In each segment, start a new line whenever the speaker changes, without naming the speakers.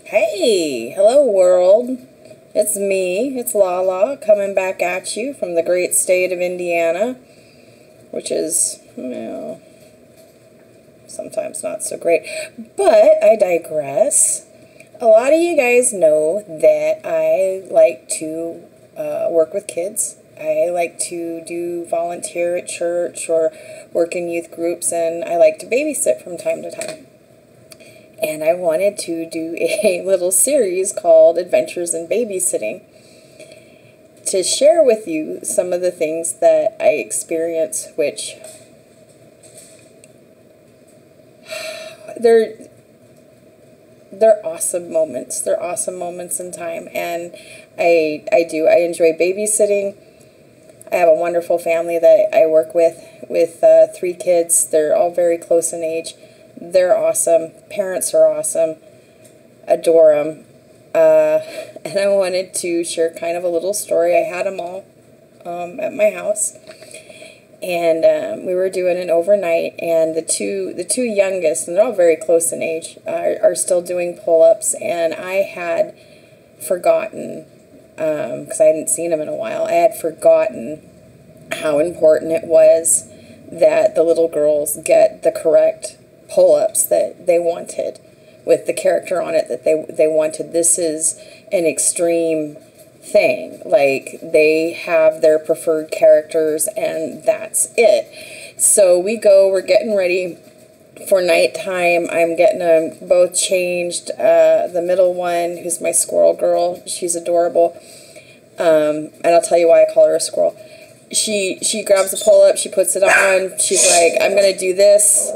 Hey, hello world. It's me, it's Lala, coming back at you from the great state of Indiana, which is, sometimes not so great. But I digress. A lot of you guys know that I like to work with kids. I like to do volunteer at church or work in youth groups, and I like to babysit from time to time. And I wanted to do a little series called Adventures in Babysitting to share with you some of the things that I experience, which they're awesome moments. They're awesome moments in time, and I enjoy babysitting. I have a wonderful family that I work with 3 kids. They're all very close in age. They're awesome. Parents are awesome. Adore them. And I wanted to share kind of a little story. I had them all at my house, and we were doing an overnight. And the two youngest, and they're all very close in age, are still doing pull-ups. And I had forgotten, because I hadn't seen them in a while. I had forgotten how important it was that the little girls get the correct pull-ups that they wanted, with the character on it that they wanted. This is an extreme thing. Like, they have their preferred characters, and that's it. So we're getting ready for nighttime. I'm getting them both changed. The middle one, who's my squirrel girl, she's adorable. And I'll tell you why I call her a squirrel. She grabs the pull-up, she puts it on, she's like, I'm going to do this.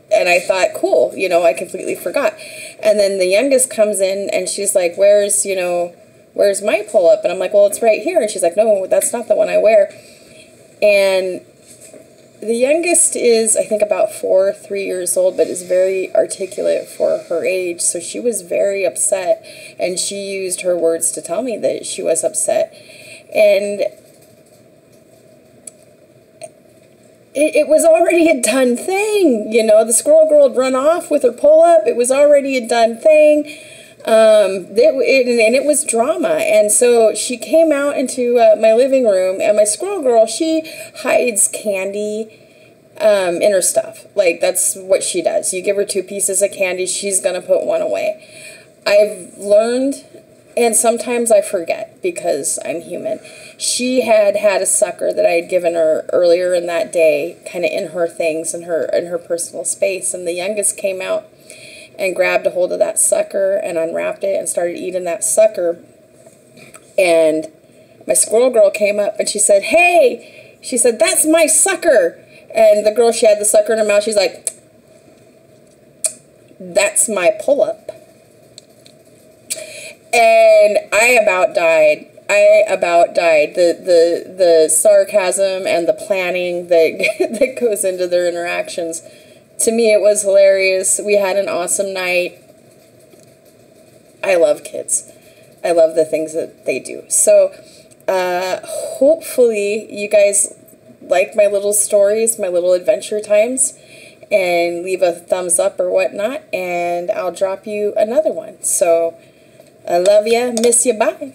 And I thought, cool, I completely forgot. And then the youngest comes in, and she's like, where's my pull-up? And I'm like, well, it's right here. And she's like, no, that's not the one I wear. And the youngest is, I think, about 3 years old, but is very articulate for her age. So she was very upset, and she used her words to tell me that she was upset. And it was already a done thing, the squirrel girl had run off with her pull-up. It was already a done thing, and it was drama. And so she came out into my living room, and my squirrel girl, she hides candy in her stuff. Like, that's what she does. You give her 2 pieces of candy, she's going to put one away. I've learned, and sometimes I forget because I'm human. She had a sucker that I had given her earlier in that day, kind of in her things, in her personal space. And the youngest came out and grabbed a hold of that sucker and unwrapped it and started eating that sucker. And my squirrel girl came up and she said, hey, she said, that's my sucker. And the girl, she had the sucker in her mouth. She's like, that's my pull-up. And I about died. The sarcasm and the planning that goes into their interactions. To me, it was hilarious. We had an awesome night. I love kids. I love the things that they do. So, hopefully you guys like my little stories, my little adventure times, and leave a thumbs up or whatnot, and I'll drop you another one. So, I love ya, miss ya, bye.